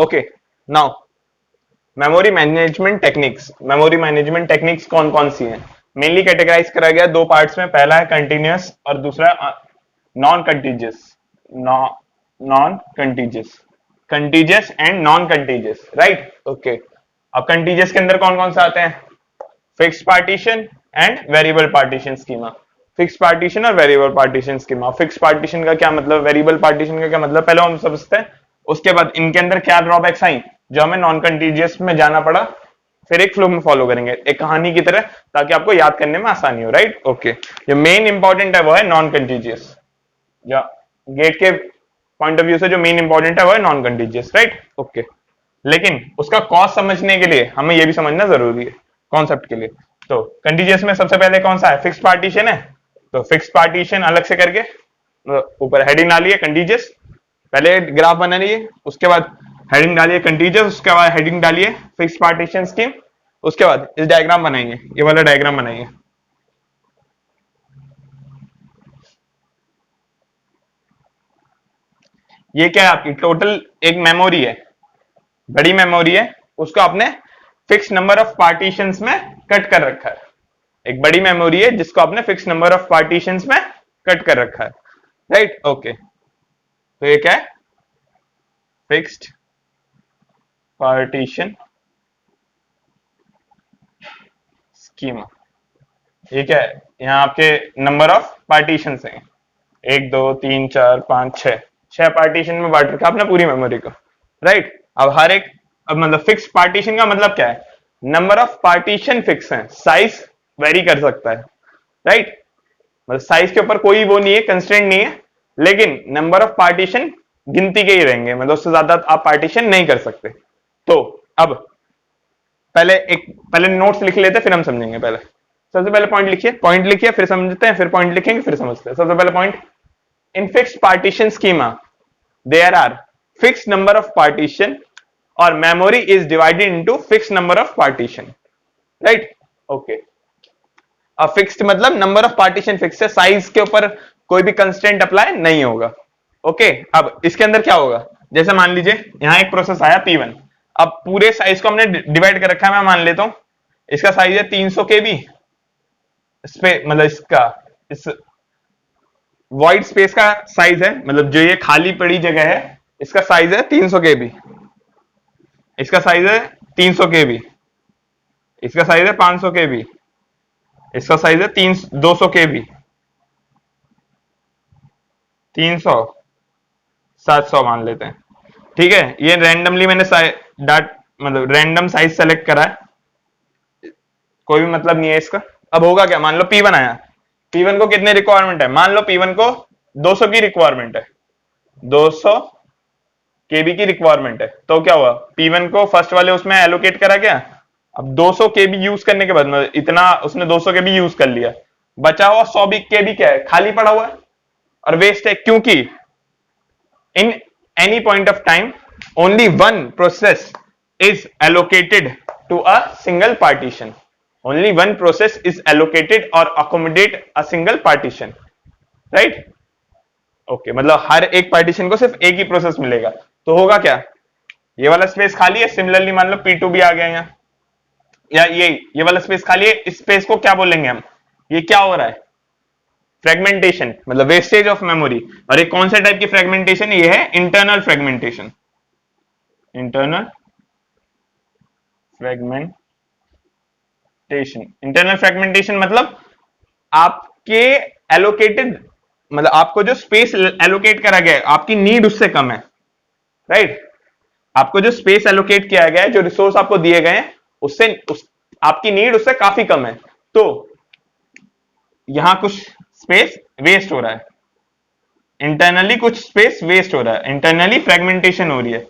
Okay, now memory management techniques कौन कौन सी हैं? मेनली कैटेगराइज करा गया दो पार्ट्स में, पहला है कंटिन्यूअस और दूसरा non contiguous. Non contiguous, contiguous and non contiguous, right? Okay, अब कंटीजियस के अंदर कौन कौन से आते हैं? Fix partition and variable partition schema. Fix partition और variable partition schema. Fix partition का क्या मतलब, वेरिएबल पार्टीशन का क्या मतलब, पहले हम समझते हैं। उसके बाद इनके अंदर क्या ड्रॉबैक्स आई जो हमें नॉन कंटीजियस में जाना पड़ा, फिर एक फ्लो में फॉलो करेंगे एक कहानी की तरह, ताकि आपको याद करने में आसानी हो, राइट? ओके, जो मेन इंपॉर्टेंट है वो है नॉन कंटीजियस। या गेट के पॉइंट ऑफ व्यू से जो मेन इंपॉर्टेंट है वो है नॉन कंटीजियस, राइट? ओके, लेकिन उसका कॉज समझने के लिए हमें यह भी समझना जरूरी है कॉन्सेप्ट के लिए। तो कंटीजियस में सबसे पहले कौन सा है? फिक्स पार्टीशन है। तो फिक्स पार्टीशन अलग से करके ऊपर हेडिंग डालिए कंटीजियस, पहले ग्राफ बना लीजिए, उसके बाद हेडिंग डालिए कंटीजियस, उसके बाद हेडिंग डालिए फिक्स पार्टीशन स्कीम, उसके बाद इस डायग्राम बनाइए, ये वाला डायग्राम बनाइए। ये क्या है? आपकी टोटल एक मेमोरी है, बड़ी मेमोरी है, उसको आपने फिक्स नंबर ऑफ पार्टीशंस में कट कर रखा है। एक बड़ी मेमोरी है जिसको आपने फिक्स नंबर ऑफ पार्टीशंस में कट कर रखा है, राइट? ओके, तो ये क्या है? Fixed partition schema. ये क्या है? यहाँ आपके नंबर ऑफ पार्टीशंस हैं, 1 2 3 4 5 6, 6 पार्टीशन में बांट रखा आपने पूरी मेमोरी को, राइट? अब हर एक, अब मतलब फिक्स पार्टीशन का मतलब क्या है? नंबर ऑफ पार्टीशन फिक्स है, साइज वेरी कर सकता है, राइट? मतलब साइज के ऊपर कोई वो नहीं है, कंस्ट्रेंट नहीं है, लेकिन नंबर ऑफ पार्टीशन गिनती के ही रहेंगे, मतलब उससे ज्यादा आप पार्टीशन नहीं कर सकते। तो अब पहले नोट्स लिख लेते, फिर हम समझेंगे। पहले सबसे पहले पॉइंट लिखिए, फिर समझते हैं, फिर पॉइंट लिखेंगे, फिर समझते हैं। सबसे पहले point, in fixed partition schema there are fixed number of partition और memory is divided into fixed number of partition, right? Okay, अब फिक्स्ड मतलब नंबर ऑफ पार्टीशन फिक्स है, साइज के ऊपर कोई भी कंस्टेंट अप्लाई नहीं होगा। ओके, अब इसके अंदर क्या होगा? जैसे मान लीजिए यहां एक प्रोसेस आया P1, अब पूरे साइज को हमने डिवाइड कर रखा है, मैं मान लेता हूं इसका साइज है 300 KB, मतलब इसका इस वॉइड स्पेस का साइज है, मतलब जो ये खाली पड़ी जगह है, इसका साइज है 300 KB, इसका साइज है 300 KB, इसका साइज है 500 KB, इसका साइज है 200 KB, 300, 700 मान लेते हैं, ठीक है? ये रैंडमली मैंने डाट मतलब रैंडम साइज सेलेक्ट करा है, कोई भी मतलब नहीं है इसका। अब होगा क्या? मान लो P1 आया, P1 को कितने रिक्वायरमेंट है? मान लो P1 को 200 की रिक्वायरमेंट है, 200 KB की रिक्वायरमेंट है, तो क्या हुआ? P1 को फर्स्ट वाले उसमें एलोकेट करा गया। अब 200 KB यूज करने के बाद मतलब इतना उसने 200 KB यूज कर लिया, बचा हुआ 100 KB क्या है? खाली पड़ा हुआ है और वेस्ट है, क्योंकि in any point of time only one process is allocated to a single partition, only one process is allocated or accommodate a single partition, right? Okay, मतलब हर एक पार्टीशन को सिर्फ एक ही प्रोसेस मिलेगा। तो होगा क्या? ये वाला स्पेस खाली है, सिमिलरली मान लो P2 भी आ गया यहाँ, या ये वाला स्पेस खाली है, इस स्पेस को क्या बोलेंगे हम? ये क्या हो रहा है? फ्रेगमेंटेशन, मतलब वेस्टेज ऑफ मेमोरी। और ये कौन से टाइप की फ्रेगमेंटेशन? ये है internal fragmentation. Internal fragmentation, internal fragmentation मतलब आपके एलोकेटेड, मतलब आपको जो स्पेस एलोकेट करा गया है, आपकी नीड उससे कम है, राइट? आपको जो स्पेस एलोकेट किया गया है, जो रिसोर्स आपको दिए गए हैं, आपकी नीड उससे काफी कम है, तो यहां कुछ स्पेस वेस्ट हो रहा है, इंटरनली कुछ स्पेस वेस्ट हो रहा है, इंटरनली फ्रेगमेंटेशन हो रही है।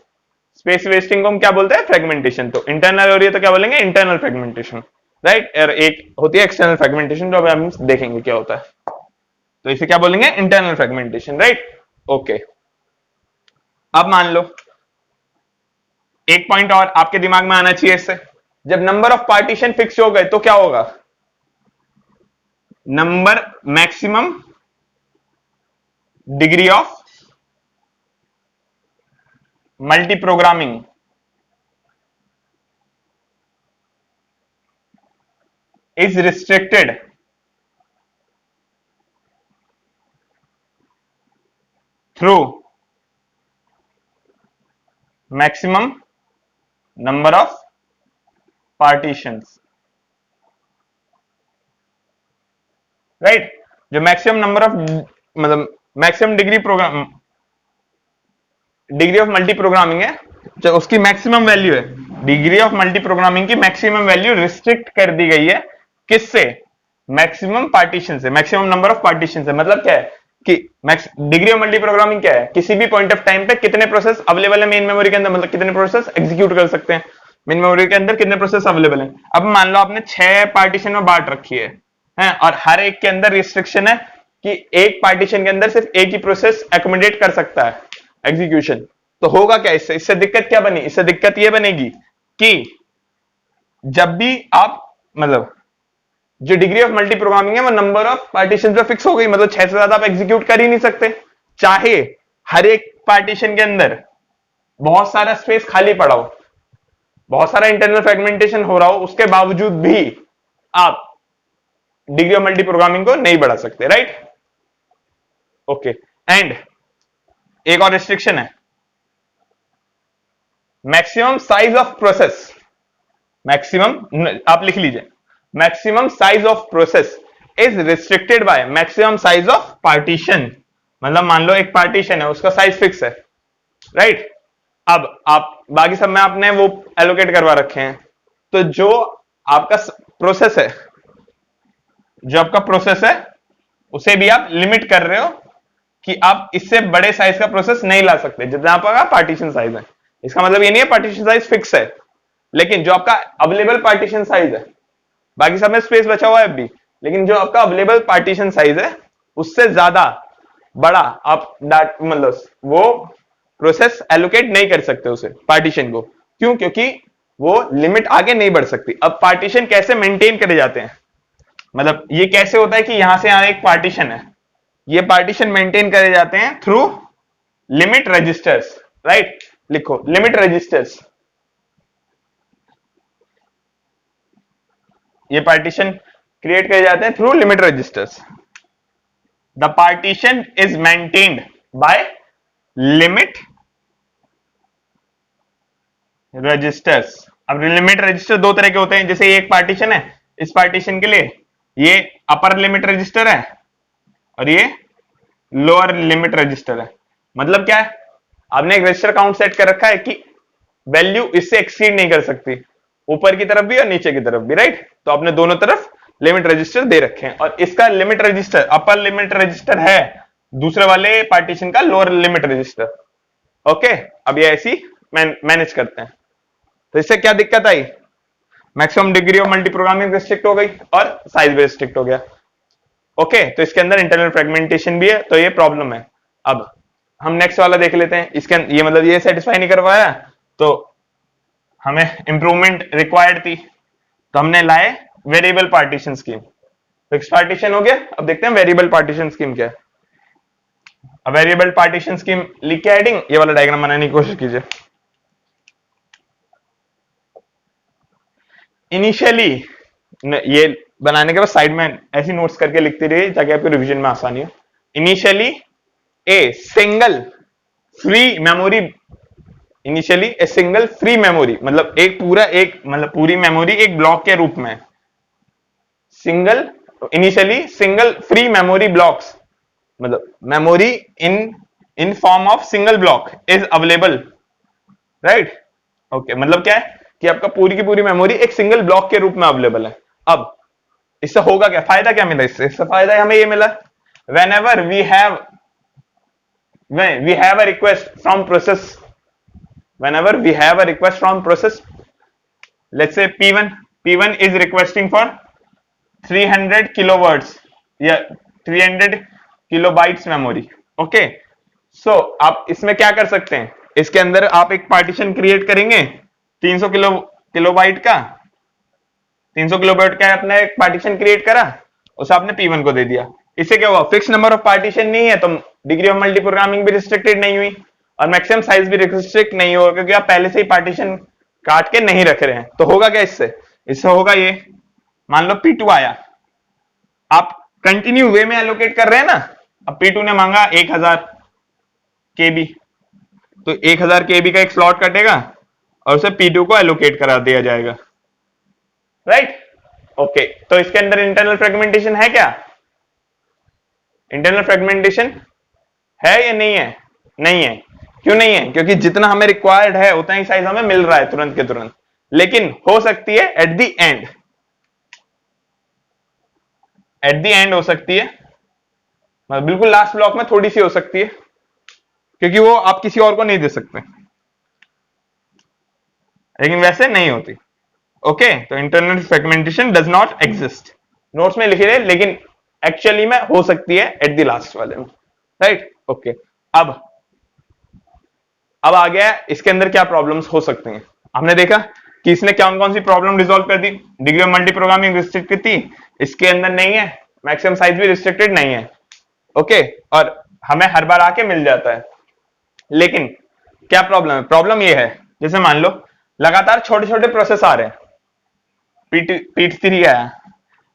स्पेस वेस्टिंग को हम क्या बोलते हैं? फ्रेगमेंटेशन। तो इंटरनल हो रही है तो क्या बोलेंगे? Internal fragmentation, right? और एक होती है एक्सटर्नल फ्रेगमेंटेशन, जो अभी हम देखेंगे क्या होता है। तो इसे क्या बोलेंगे? Internal fragmentation, right? ओके, अब मान लो एक पॉइंट और आपके दिमाग में आना चाहिए इससे, जब नंबर ऑफ पार्टीशन फिक्स हो गए तो क्या होगा? Number maximum degree of multi programming is restricted through maximum number of partitions, right? जो मैक्सिमम नंबर ऑफ मतलब maximum degree of multi programming है, जो उसकी मैक्सिमम वैल्यू है, डिग्री ऑफ मल्टी प्रोग्रामिंग की मैक्सिमम वैल्यू रिस्ट्रिक्ट कर दी गई है किससे? मैक्सिमम पार्टीशन से, मैक्सिमम नंबर ऑफ पार्टीशन से। मतलब क्या है कि डिग्री ऑफ मल्टी प्रोग्रामिंग क्या है? किसी भी पॉइंट ऑफ टाइम पे कितने प्रोसेस अवेलेबल है मेन मेमोरी के अंदर, मतलब कितने प्रोसेस एग्जीक्यूट कर सकते हैं मेन मेमोरी के अंदर, कितने प्रोसेस अवेलेबल है। अब मान लो आपने 6 पार्टीशन में बांट रखी है और हर एक के अंदर रिस्ट्रिक्शन है कि एक पार्टीशन के अंदर सिर्फ एक ही प्रोसेस एकोमोडेट कर सकता है एग्जीक्यूशन। तो होगा क्या इससे दिक्कत क्या बनी? इससे दिक्कत ये बनेगी कि जब भी आप मतलब जो डिग्री ऑफ मल्टी प्रोग्रामिंग है वो नंबर ऑफ पार्टीशन पे फिक्स हो गई, मतलब 6 से ज्यादा आप एग्जीक्यूट कर ही नहीं सकते, चाहे हर एक पार्टीशन के अंदर बहुत सारा स्पेस खाली पड़ा हो, बहुत सारा इंटरनल फ्रेगमेंटेशन हो रहा हो, उसके बावजूद भी आप डिग्री ऑफ मल्टी प्रोग्रामिंग को नहीं बढ़ा सकते, राइट? ओके, एंड एक और रिस्ट्रिक्शन है, maximum size of process. Maximum आप लिख लीजिए, maximum size of process is restricted by maximum size of partition. मतलब मान लो एक पार्टीशन है, उसका साइज फिक्स है, राइट? अब आप बाकी सब में आपने वो एलोकेट करवा रखे हैं, तो जो आपका प्रोसेस है, जो आपका प्रोसेस है उसे भी आप लिमिट कर रहे हो कि आप इससे बड़े साइज का प्रोसेस नहीं ला सकते जितना आपका पार्टीशन साइज है। इसका मतलब ये नहीं है पार्टीशन साइज फिक्स है, लेकिन जो आपका अवेलेबल पार्टीशन साइज है, बाकी सब में स्पेस बचा हुआ है अभी, लेकिन जो आपका अवेलेबल पार्टीशन साइज है उससे ज्यादा बड़ा आप मतलब वो प्रोसेस एलोकेट नहीं कर सकते उसे पार्टीशन को। क्यों? क्योंकि वो लिमिट आगे नहीं बढ़ सकती। अब पार्टीशन कैसे मेंटेन करे जाते हैं, मतलब ये कैसे होता है कि यहां से यहां एक पार्टीशन है, ये पार्टीशन मेंटेन करे जाते हैं थ्रू लिमिट रजिस्टर्स, राइट? लिखो लिमिट रजिस्टर्स। ये पार्टीशन क्रिएट करे जाते हैं through limit registers. The partition is maintained by limit registers. अब लिमिट रजिस्टर दो तरह के होते हैं, जैसे एक पार्टीशन है, इस पार्टीशन के लिए ये अपर लिमिट रजिस्टर है और ये लोअर लिमिट रजिस्टर है। मतलब क्या है, आपने एक रजिस्टर काउंट सेट कर रखा है कि वैल्यू इससे एक्सीड नहीं कर सकती, ऊपर की तरफ भी और नीचे की तरफ भी, राइट? तो आपने दोनों तरफ लिमिट रजिस्टर दे रखे हैं और इसका limit register upper limit register है, दूसरे वाले पार्टीशन का लोअर लिमिट रजिस्टर। ओके, अब ये ऐसी मैनेज करते हैं। तो इससे क्या दिक्कत आई? Maximum degree of multi programming restrict हो गई और साइज भी रिस्ट्रिक्ट हो गया। ओके, तो इसके अंदर इंटरनल फ्रेगमेंटेशन भी है, तो ये प्रॉब्लम है। अब हम नेक्स्ट वाला देख लेते हैं। इसके ये मतलब ये सेटिस्फाई नहीं करवाया तो हमें इंप्रूवमेंट रिक्वायर्ड थी, तो हमने लाए variable partition scheme. Fix partition हो गया, अब देखते हैं वेरिएबल पार्टीशन स्कीम क्या है। अब वेरिएबल पार्टीशन स्कीम लिख के हेडिंग ये वाला डायग्राम बनाने की कोशिश कीजिए। इनिशियली ये बनाने के बाद साइड में ऐसी नोट्स करके लिखती रहिए ताकि आपको रिवीजन में आसानी हो। Initially a single free memory, initially a single free memory मतलब एक पूरा एक मतलब पूरी मेमोरी एक ब्लॉक के रूप में, single initially single free memory blocks मतलब memory in form of single block is available, right? Okay, मतलब क्या है कि आपका पूरी की पूरी मेमोरी एक सिंगल ब्लॉक के रूप में अवेलेबल है। अब इससे होगा क्या, फायदा क्या मिला इससे फायदा हमें ये मिला, whenever we have a request from process, whenever we have a request from process, let's say p1 is requesting for 300 kilowords या 300 kilobytes मेमोरी। ओके, सो आप इसमें क्या कर सकते हैं, इसके अंदर आप एक पार्टीशन क्रिएट करेंगे 300 किलोबाइट का, 300 किलोबाइट का आपने एक पार्टीशन क्रिएट करा, उसे आपने p1 को दे दिया। इससे क्या हुआ, फिक्स नंबर ऑफ पार्टीशन नहीं है तो डिग्री ऑफ मल्टी प्रोग्रामिंग भी रिस्ट्रिक्टेड नहीं हुई और मैक्सिमम साइज भी रिस्ट्रिक्ट नहीं होगा क्योंकि आप पहले से ही पार्टीशन काट के नहीं रख रहे हैं। तो होगा क्या इससे होगा ये मान लो P2 आया, आप कंटिन्यू वे में एलोकेट कर रहे हैं ना। अब P2 ने मांगा 1000 KB, तो 1000 KB का एक स्लॉट कटेगा और उसे P2 को एलोकेट करा दिया जाएगा, राइट। ओके, तो इसके अंदर इंटरनल फ्रेगमेंटेशन है क्या? इंटरनल फ्रेगमेंटेशन है या नहीं है? नहीं है। क्यों नहीं है? क्योंकि जितना हमें रिक्वायर्ड है उतना ही साइज हमें मिल रहा है तुरंत के तुरंत, लेकिन हो सकती है एट द एंड, हो सकती है, मतलब बिल्कुल लास्ट ब्लॉक में थोड़ी सी हो सकती है, क्योंकि वो आप किसी और को नहीं दे सकते, लेकिन वैसे नहीं होती। ओके, तो internal fragmentation does not exist, notes में लिखे रहे, लेकिन एक्चुअली में हो सकती है एट द लास्ट वाले में, राइट। ओके, अब आ गया इसके अंदर क्या प्रॉब्लम्स हो सकते हैं। हमने देखा कि इसने कौन कौन सी प्रॉब्लम रिजॉल्व कर दी। Degree of multi programming restricted थी, इसके अंदर नहीं है। मैक्सिमम साइज भी रिस्ट्रिक्टेड नहीं है, ओके, और हमें हर बार आके मिल जाता है। लेकिन क्या प्रॉब्लम है? प्रॉब्लम ये है, जैसे मान लो लगातार छोटे छोटे प्रोसेस आ रहे हैं, P3 आया,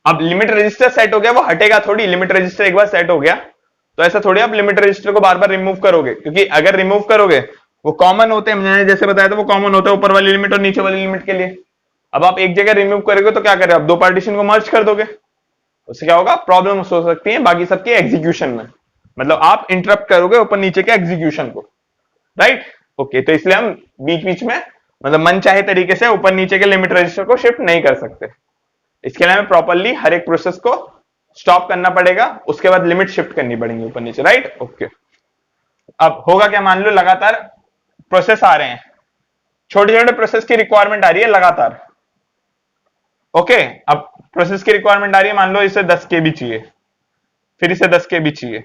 अब लिमिट रजिस्टर सेट हो गया, वो हटेगा थोड़ी। लिमिट रजिस्टर एक बार सेट हो गया तो ऐसा थोड़ी आप लिमिट रजिस्टर को बार बार रिमूव करोगे, क्योंकि अगर रिमूव करोगे, वो कॉमन होते हैं, मैंने जैसे बताया था, वो कॉमन होता है ऊपर वाली लिमिट और नीचे वाली लिमिट के लिए। अब आप एक जगह रिमूव करोगे तो क्या करें, आप दो पार्टीशन को मर्ज कर दोगे, उससे क्या होगा, प्रॉब्लम हो सकती है बाकी सबके एग्जीक्यूशन में, मतलब आप इंटरप्ट करोगे ऊपर नीचे के एग्जीक्यूशन को, राइट। ओके, तो इसलिए हम बीच बीच में मतलब मन चाहे तरीके से ऊपर नीचे के लिमिट रजिस्टर को शिफ्ट नहीं कर सकते। इसके लिए हमें प्रॉपरली हर एक प्रोसेस को स्टॉप करना पड़ेगा, उसके बाद लिमिट शिफ्ट करनी पड़ेगी ऊपर नीचे, राइट। ओके, अब होगा क्या, मान लो लगातार प्रोसेस आ रहे हैं, छोटे छोटे प्रोसेस की रिक्वायरमेंट आ रही है लगातार। ओके, अब प्रोसेस की रिक्वायरमेंट आ रही है, मान लो इसे 10 KB चाहिए, फिर इसे 10 KB चाहिए,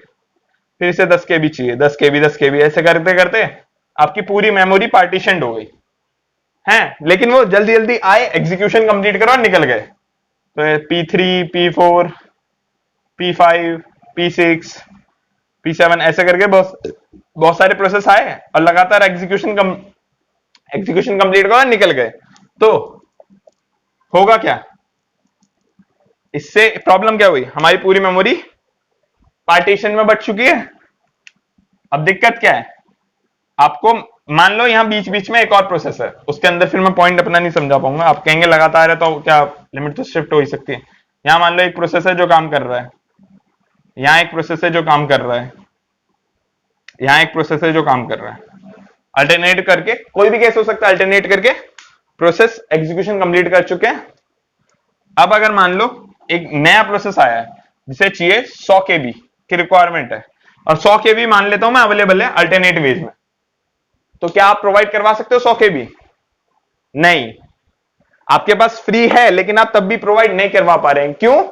फिर इसे 10 KB चाहिए, 10 KB 10 KB, ऐसे करते करते आपकी पूरी मेमोरी पार्टीशन हो गई है। लेकिन वो जल्दी जल्दी आए, एग्जीक्यूशन कंप्लीट करो और निकल गए। तो P3, P4, P5, P6, P7 ऐसे करके बहुत सारे प्रोसेस आए और लगातार एग्जीक्यूशन कंप्लीट करो और निकल गए। तो होगा क्या, इससे प्रॉब्लम क्या हुई, हमारी पूरी मेमोरी पार्टीशन में बट चुकी है। अब दिक्कत क्या है, आपको मान लो यहां बीच बीच में एक और प्रोसेस है, उसके अंदर फिर मैं पॉइंट अपना नहीं समझा पाऊंगा, आप कहेंगे लगातार है तो क्या लिमिट तो शिफ्ट हो ही सकती है। यहां मान लो एक प्रोसेस है जो काम कर रहा है, यहां एक प्रोसेस है जो काम कर रहा है, यहां एक प्रोसेस है जो काम कर रहा है, अल्टरनेट करके, कोई भी केस हो सकता है, अल्टरनेट करके प्रोसेस एग्जीक्यूशन कंप्लीट कर चुके हैं। अब अगर मान लो एक नया प्रोसेस आया है जिसे चाहिए 100 KB की रिक्वायरमेंट है, और 100 KB मान लेता हूं मैं अवेलेबल है अल्टरनेट वेज में, तो क्या आप प्रोवाइड करवा सकते हो 100 KB? नहीं, आपके पास फ्री है लेकिन आप तब भी प्रोवाइड नहीं करवा पा रहे हैं। क्यों?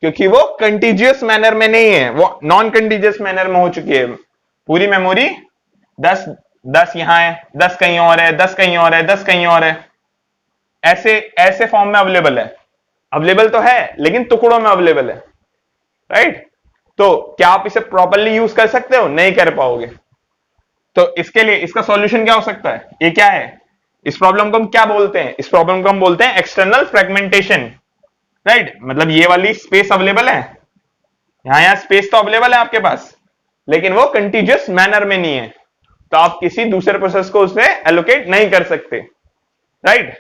क्योंकि वो कंटीजियस मैनर में नहीं है, वो नॉन कंटीजियस मैनर में हो चुकी है। पूरी मेमोरी 10 यहां है, 10 कहीं और है, 10 कहीं और है, 10 कहीं और है, ऐसे ऐसे फॉर्म में अवेलेबल है। अवेलेबल तो है लेकिन टुकड़ों में अवेलेबल है, राइट। तो क्या आप इसे प्रॉपरली यूज कर सकते हो? नहीं कर पाओगे। तो इसके लिए इसका सॉल्यूशन क्या हो सकता है? ये क्या है, इस प्रॉब्लम को हम क्या बोलते हैं? इस प्रॉब्लम को हम बोलते हैं एक्सटर्नल फ्रेगमेंटेशन, राइट। मतलब ये वाली स्पेस अवेलेबल है, यहां स्पेस तो अवेलेबल है आपके पास, लेकिन वो कंटीजियस मैनर में नहीं है, तो आप किसी दूसरे प्रोसेस को उसमें एलोकेट नहीं कर सकते, राइट।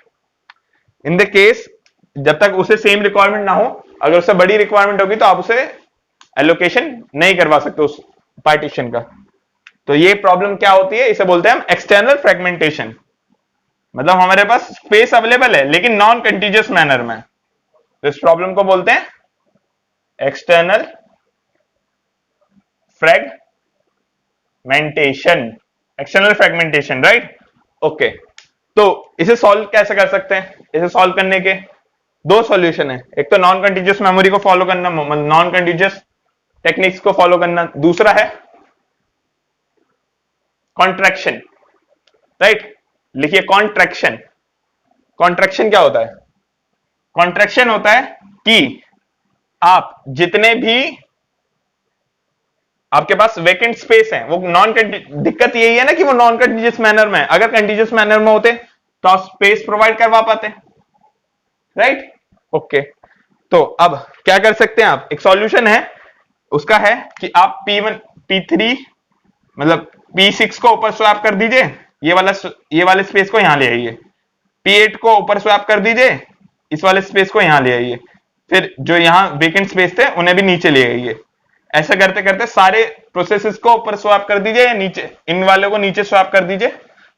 इन द केस जब तक उसे सेम रिक्वायरमेंट ना हो, अगर उससे बड़ी रिक्वायरमेंट होगी तो आप उसे एलोकेशन नहीं करवा सकते उस पार्टीशन का। तो ये प्रॉब्लम क्या होती है, इसे बोलते हैं हम एक्सटर्नल फ्रेगमेंटेशन। मतलब हमारे पास स्पेस अवेलेबल है लेकिन नॉन कंटीजियस मैनर में, तो इस प्रॉब्लम को बोलते हैं external fragmentation, external fragmentation, right. Okay, तो इसे सॉल्व कैसे कर सकते हैं? इसे सॉल्व करने के दो सॉल्यूशन है, एक तो नॉन कंटीजियस मेमोरी को फॉलो करना, नॉन कंटीजियस टेक्निक्स को फॉलो करना, दूसरा है कॉन्ट्रैक्शन, राइट। लिखिए कॉन्ट्रैक्शन। कॉन्ट्रैक्शन क्या होता है? कॉन्ट्रैक्शन होता है कि आप जितने भी आपके पास वेकेंट स्पेस है, वो नॉन, दिक्कत यही है ना कि वो नॉन कंटीजियस मैनर में है। अगर कंटीजियस मैनर में होते तो आप स्पेस प्रोवाइड करवा पाते, राइट। ओके, तो अब क्या कर सकते हैं आप, एक सॉल्यूशन है उसका है कि आप P1 P3 मतलब P6 को ऊपर स्वैप कर दीजिए, ये वाले स्पेस को यहां ले आइए, P8 को ऊपर स्वैप कर दीजिए, इस वाले स्पेस को यहां ले आइए, फिर जो यहां वेकेंट स्पेस थे उन्हें भी नीचे ले आइए। ऐसा करते करते सारे प्रोसेसेस को ऊपर स्वैप कर दीजिए या नीचे, इन वाले को नीचे स्वैप कर दीजिए,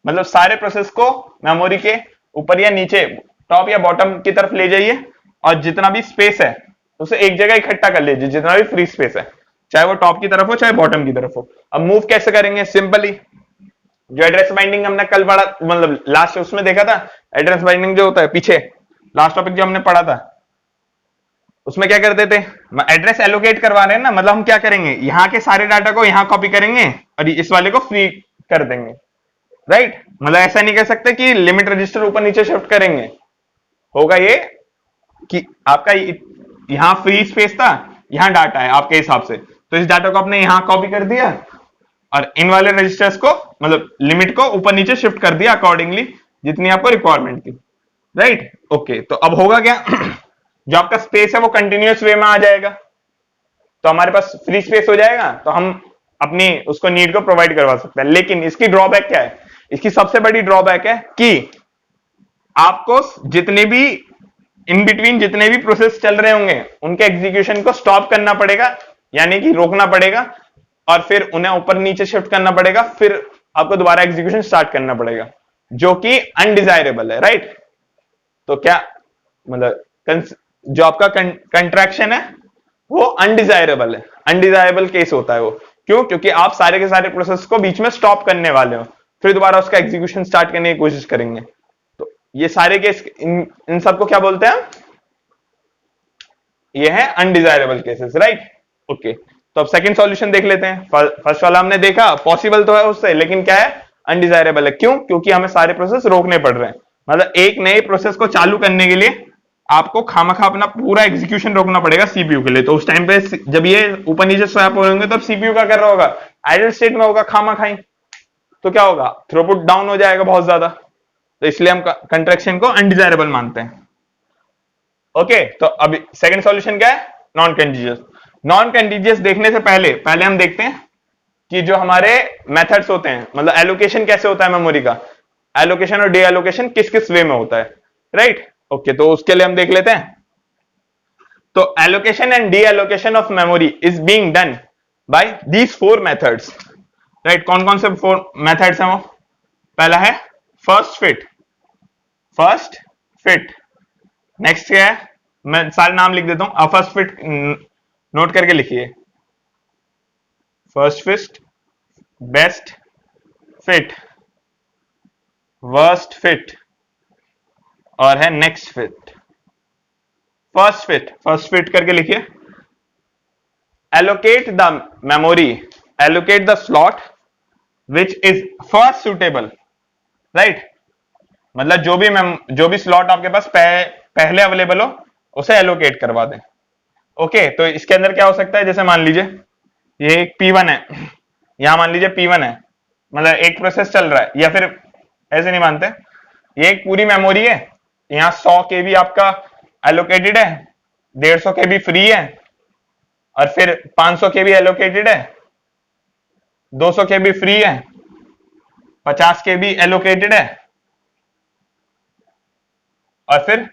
मतलब सारे प्रोसेस को मेमोरी के ऊपर या नीचे, टॉप या बॉटम की तरफ ले जाइए, और जितना भी स्पेस है उसे एक जगह इकट्ठा कर लीजिए, जितना भी फ्री स्पेस है, चाहे वो टॉप की तरफ हो चाहे बॉटम की तरफ हो। अब मूव कैसे करेंगे, सिंपली जो एड्रेस बाइंडिंग हमने कल पढ़ा, मतलब लास्ट उसमें देखा था, एड्रेस बाइंडिंग जो होता है पीछे लास्ट टॉपिक जो हमने पढ़ा था, उसमें क्या करते थे, एड्रेस एलोकेट करवा रहे हैं ना, मतलब हम क्या करेंगे, यहाँ के सारे डाटा को यहाँ कॉपी करेंगे और इस वाले को फ्री कर देंगे, राइट। मतलब ऐसा नहीं कह सकते कि लिमिट रजिस्टर ऊपर नीचे शिफ्ट करेंगे, होगा ये कि आपका यहाँ फ्री स्पेस था, यहाँ डाटा है आपके हिसाब से, तो इस डाटा को आपने यहाँ कॉपी कर दिया और इन वाले रजिस्टर्स को मतलब लिमिट को ऊपर नीचे शिफ्ट कर दिया अकॉर्डिंगली जितनी आपको रिक्वायरमेंट थी, राइट। ओके, तो अब होगा क्या जो आपका स्पेस है वो कंटिन्यूअस वे में आ जाएगा, तो हमारे पास फ्री स्पेस हो जाएगा, तो हम अपनी उसको नीड को प्रोवाइड करवा सकते हैं। लेकिन इसकी ड्रॉबैक क्या है, इसकी सबसे बड़ी ड्रॉबैक है कि आपको जितने भी इन बिटवीन जितने भी प्रोसेस चल रहे होंगे उनके एग्जीक्यूशन को स्टॉप करना पड़ेगा, यानी कि रोकना पड़ेगा, और फिर उन्हें ऊपर नीचे शिफ्ट करना पड़ेगा, फिर आपको दोबारा एग्जीक्यूशन स्टार्ट करना पड़ेगा, जो कि अनडिजायरेबल है, राइट। तो क्या मतलब जो आपका कंट्रैक्शन है वो अनडिजायरेबल है, अनडिजायरेबल केस होता है वो, क्यों, क्योंकि आप सारे के सारे प्रोसेस को बीच में स्टॉप करने वाले हो, फिर दोबारा उसका एग्जीक्यूशन स्टार्ट करने की कोशिश करेंगे, तो ये सारे केस इन सबको क्या बोलते हैं, ये है अनडिजायरेबल केसेस, राइट। ओके, तो अब सेकंड सॉल्यूशन देख लेते हैं। फर्स्ट वाला हमने देखा पॉसिबल तो है उससे, लेकिन क्या है, अनडिजायरेबल है, क्यों, क्योंकि हमें सारे प्रोसेस रोकने पड़ रहे हैं, मतलब एक नए प्रोसेस को चालू करने के लिए आपको खामखा अपना पूरा एग्जीक्यूशन रोकना पड़ेगा सीपीयू के लिए, तो उस टाइम पे जब ये ऊपर नीचे स्वैप हो होंगे तब सीपीयू का कर रहा होगा, आइडल स्टेट में होगा खामखाई, तो क्या होगा, थ्रूपुट डाउन हो जाएगा बहुत ज्यादा, तो इसलिए हम कंट्रैक्शन को अनडिजायरेबल मानते हैं। ओके, तो अब सेकंड सॉल्यूशन क्या है, नॉन कंटीजियस। नॉन कंटीजियस देखने से पहले हम देखते हैं कि जो हमारे मेथड्स होते हैं, मतलब एलोकेशन कैसे होता है मेमोरी का, एलोकेशन और डी एलोकेशन किस किस वे में होता है, राइट। ओके, तो उसके लिए हम देख लेते हैं। तो allocation and D allocation of memory is being done by these 4 methods, right. कौन कौन से 4 मेथड्स हैं वो, पहला है फर्स्ट फिट, नेक्स्ट क्या है, मैं सारे नाम लिख देता हूं, फर्स्ट फिट नोट करके लिखिए, first fit, best fit, worst fit, और है नेक्स्ट फिट। फर्स्ट फिट करके लिखिए, allocate the memory, allocate the slot which is first suitable, right. मतलब जो भी स्लॉट आपके पास पहले अवेलेबल हो उसे एलोकेट करवा दें। ओके, तो इसके अंदर क्या हो सकता है, जैसे मान लीजिए ये एक P1 है, यहां मान लीजिए P1 है, मतलब एक प्रोसेस चल रहा है, या फिर ऐसे नहीं मानते, ये एक पूरी मेमोरी है, यहाँ 100 KB आपका एलोकेटेड है, 150 KB फ्री है, और फिर 500 KB एलोकेटेड है, 200 KB फ्री है, 50 KB एलोकेटेड है, और फिर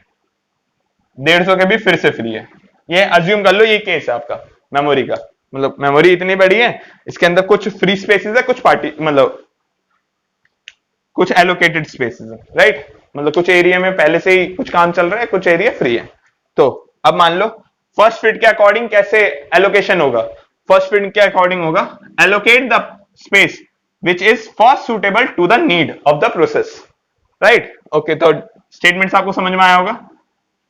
150 KB फिर से फ्री है। ये अज्यूम कर लो ये केस है आपका मेमोरी का, मतलब मेमोरी इतनी बड़ी है, इसके अंदर कुछ फ्री स्पेसेस है, कुछ पार्टी मतलब कुछ एलोकेटेड स्पेसेस है, राइट। मतलब कुछ एरिया में पहले से ही कुछ काम चल रहा है, कुछ एरिया फ्री है। तो अब मान लो फर्स्ट फिट के अकॉर्डिंग कैसे एलोकेशन होगा, फर्स्ट फिट के अकॉर्डिंग होगा, allocate the space which is first suitable to the need of the process, right. Okay, तो स्टेटमेंट्स आपको समझ में आया होगा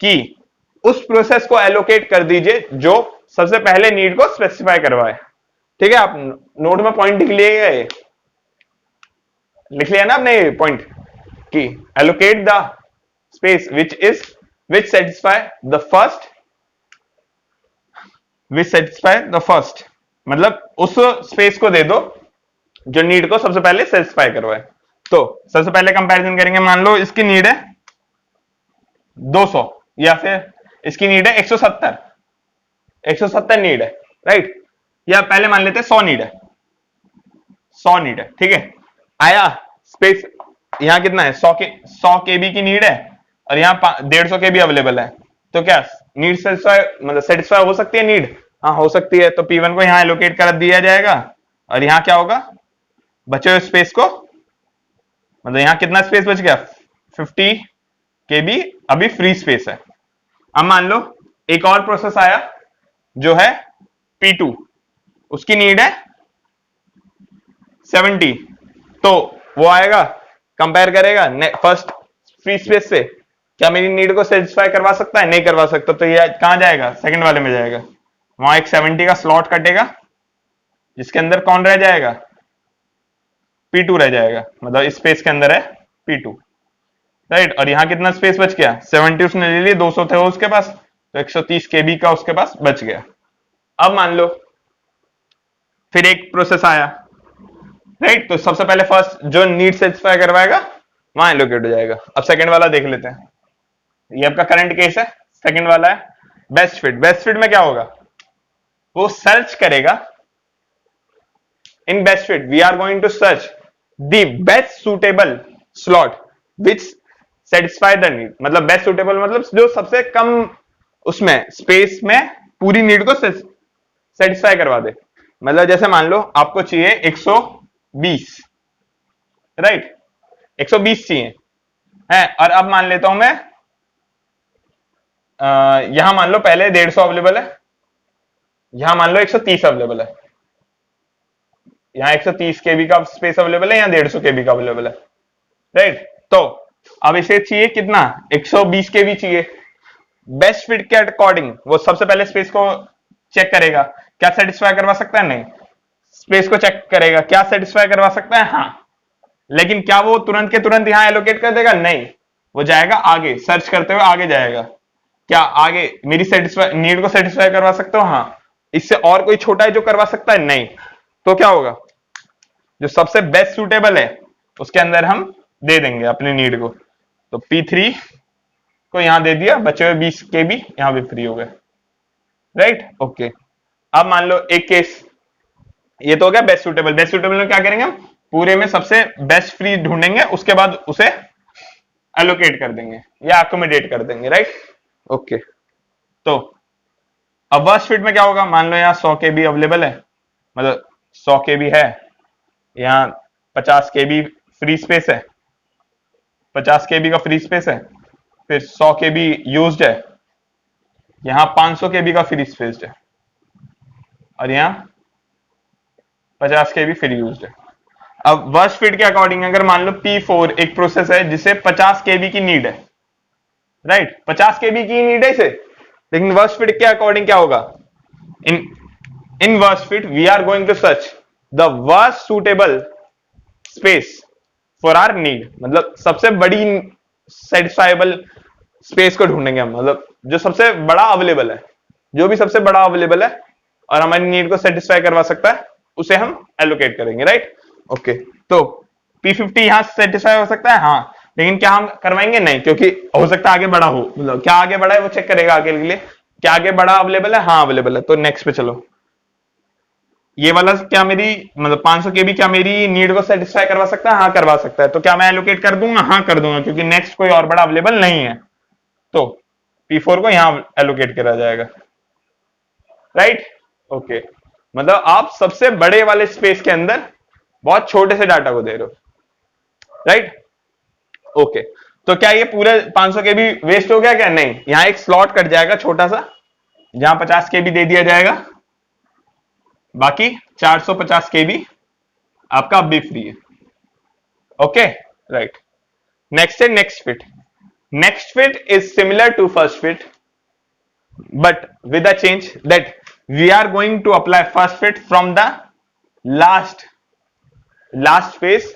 कि उस प्रोसेस को एलोकेट कर दीजिए जो सबसे पहले नीड को स्पेसिफाई करवाए, ठीक है। आप नोट में पॉइंट लिख लिया ना आपने पॉइंट कि allocate the space which satisfy the first, मतलब उस स्पेस को दे दो जो नीड को सबसे पहले सेटिस्फाई करवाए। तो सबसे पहले कंपैरिजन करेंगे, मान लो इसकी नीड है 200 या फिर इसकी नीड है 170, 170 नीड है, राइट। या पहले मान लेते हैं 100 नीड है, 100 नीड है, ठीक है। आया स्पेस, यहाँ कितना है 100 केबी की नीड है और यहाँ 150 केबी अवेलेबल है, तो क्या नीड सेटिस्फाई, मतलब सेटिस्फाई हो सकती है नीड? हाँ हो सकती है। तो P1 को यहाँ एलोकेट कर दिया जाएगा और यहाँ क्या होगा, बचे हुए स्पेस को, मतलब यहाँ कितना स्पेस बच गया, 50 केबी अभी फ्री स्पेस है। अब मान लो एक और प्रोसेस आया जो है P2, उसकी नीड है 70, तो वो आएगा कंपेयर करेगा फर्स्ट फ्री स्पेस से, क्या मेरी नीड को सेटिस्फाई करवा सकता है, नहीं करवा सकता, तो ये कहां जाएगा, सेकंड वाले में जाएगा। वहां एक 70 का स्लॉट कटेगा जिसके अंदर कौन रह जाएगा, P2 रह जाएगा, मतलब इस स्पेस के अंदर है P2, राइट। और यहां कितना स्पेस बच गया, 70 उसने ले लिए, 200 थे उसके पास, तो 130 केबी का उसके पास बच गया। अब मान लो फिर एक प्रोसेस आया, राइट, तो सबसे पहले फर्स्ट जो नीड सेटिस्फाई करवाएगा वहां एलोकेट हो जाएगा। अब सेकंड वाला देख लेते हैं, ये आपका करंट केस है, सेकंड वाला है बेस्ट फिट। बेस्ट फिट में क्या होगा, वो सर्च करेगा, in best fit we are going to search the best suitable slot which satisfy the need, मतलब बेस्ट सुटेबल मतलब जो सबसे कम उसमें स्पेस में पूरी नीड को सेटिस्फाई करवा दे। मतलब जैसे मान लो आपको चाहिए 120, राइट, 120 चाहिए है, और अब मान लेता हूं मैं यहां मान लो पहले 150 अवेलेबल है, यहां मान लो 130 अवेलेबल है, यहां 130 केबी का स्पेस अवेलेबल है, यहां 150 केबी का अवेलेबल है, राइट। तो अब इसे चाहिए कितना, 120 केबी चाहिए। बेस्ट फिट के अकॉर्डिंग वो सबसे पहले स्पेस को चेक करेगा, क्या सेटिस्फाई करवा सकता है, नहीं, स्पेस को चेक करेगा, क्या सेटिस्फाई करवा सकता है, हाँ, लेकिन क्या वो तुरंत के तुरंत यहां एलोकेट कर देगा, नहीं, वो जाएगा आगे, सर्च करते हुए आगे जाएगा, क्या आगे मेरी सेटिस्फाई नीड को सेटिस्फाई करवा सकते हो, हाँ, इससे और कोई छोटा है जो करवा सकता है, नहीं, तो क्या होगा, जो सबसे बेस्ट सुटेबल है उसके अंदर हम दे देंगे अपनी नीड को। तो P3 को यहां दे दिया, बचे हुए 20 के भी यहां भी फ्री हो गए, राइट, ओके। अब मान लो एक केस, ये तो हो गया बेस्ट सुटेबल। बेस्ट सुटेबल में क्या करेंगे हम, पूरे में सबसे बेस्ट फ्री ढूंढेंगे, उसके बाद उसे एलोकेट कर देंगे या अकोमोडेट कर देंगे, राइट, ओके। तो अब वर्स्ट फिट में क्या होगा, मान लो यहाँ 100 के बी अवेलेबल है, मतलब 100 के बी है, यहाँ 50 के बी फ्री स्पेस है, 50 के बी का फ्री स्पेस है, फिर 100 के बी यूज्ड है, यहाँ 500 के बी का फ्री स्पेस है, और यहाँ 50 के बी फ्री यूज्ड है। अब वर्स्ट फिट के अकॉर्डिंग अगर मान लो P4 एक प्रोसेस है जिसे 50 केबी की नीड है, राइट, 50 केबी की नीड है इसे, लेकिन वर्स्ट फिट के अकॉर्डिंग क्या होगा, in in worst fit we are going to search the worst suitable space for our need, मतलब सबसे बड़ी सेटिस्फाइबल स्पेस को ढूंढेंगे हम, मतलब जो सबसे बड़ा अवेलेबल है, जो भी सबसे बड़ा अवेलेबल है और हमारी नीड को सेटिस्फाई करवा सकता है उसे हम एलोकेट करेंगे, राइट, ओके। तो P50 यहां सेटिस्फाई हो सकता है, हाँ, लेकिन क्या हम करवाएंगे, नहीं, क्योंकि हो सकता है आगे बढ़ा हो, मतलब क्या आगे बढ़ा है वो चेक करेगा आगे के लिए, क्या आगे बढ़ा अवेलेबल है, हाँ अवेलेबल है, तो नेक्स्ट पे चलो। ये वाला क्या मेरी मतलब 500 के भी क्या मेरी नीड को सेटिस्फाई करवा सकता है, हाँ करवा सकता है, तो क्या मैं एलोकेट कर दूंगा, हाँ कर दूंगा, क्योंकि नेक्स्ट कोई और बड़ा अवेलेबल नहीं है, तो P4 को यहां एलोकेट करा जाएगा, राइट, ओके। मतलब आप सबसे बड़े वाले स्पेस के अंदर बहुत छोटे से डाटा को दे रहे हो, राइट, ओके। तो क्या ये पूरे 500 के भी वेस्ट हो गया क्या, नहीं, यहां एक स्लॉट कट जाएगा छोटा सा, जहां 50 के भी दे दिया जाएगा, बाकी 450 के भी आपका अब भी फ्री है, ओके, राइट। नेक्स्ट है next fit. Next fit is similar to first fit but with a change that we are going to apply first fit from the last phase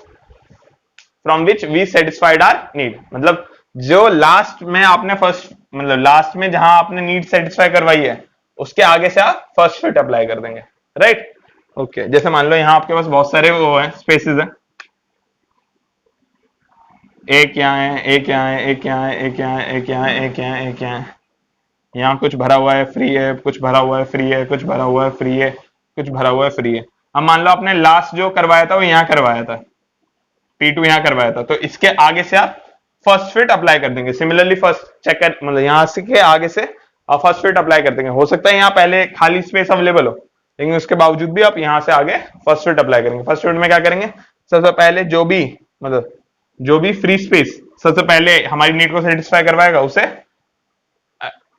from which we satisfied our need, मतलब जो last में आपने first मतलब last में जहां आपने need satisfy करवाई है उसके आगे से आप फर्स्ट फिट अप्लाई कर देंगे, राइट, ओके। जैसे मान लो यहां आपके पास बहुत सारे वो है स्पेसेस हैं, एक यहाँ है, एक यहाँ है, एक यहाँ है, एक यहाँ है, एक यहाँ है, एक यहाँ है, एक यहाँ है, यहाँ कुछ भरा हुआ है फ्री है, कुछ भरा हुआ है फ्री है, कुछ भरा हुआ है फ्री है, कुछ भरा हुआ है फ्री है। अब मान लो आपने लास्ट जो करवाया था वो यहाँ करवाया था, P2 यहाँ करवाया था, तो इसके आगे से आप फर्स्ट फिट अप्लाई कर देंगे। सिमिलरली फर्स्ट चेक कर, मतलब यहाँ से के आगे से आप फर्स्ट फिट अप्लाई कर देंगे। हो सकता है यहाँ पहले खाली स्पेस अवेलेबल हो, लेकिन उसके बावजूद भी आप यहाँ से आगे फर्स्ट फिट अप्लाई करेंगे। फर्स्ट फिट में क्या करेंगे, सबसे पहले जो भी मतलब जो भी फ्री स्पेस सबसे पहले हमारी नीड को सेटिस्फाई करवाएगा उसे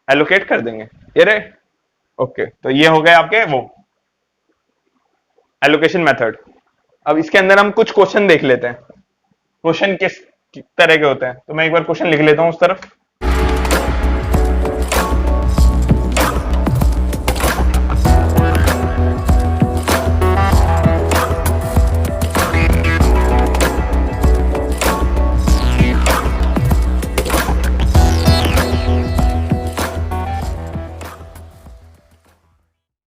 एलोकेट कर देंगे। ये रहे। ओके, तो ये हो गए आपके वो एलोकेशन मेथड। अब इसके अंदर हम कुछ क्वेश्चन देख लेते हैं, क्वेश्चन किस तरह के होते हैं। तो मैं एक बार क्वेश्चन लिख लेता हूं उस तरफ।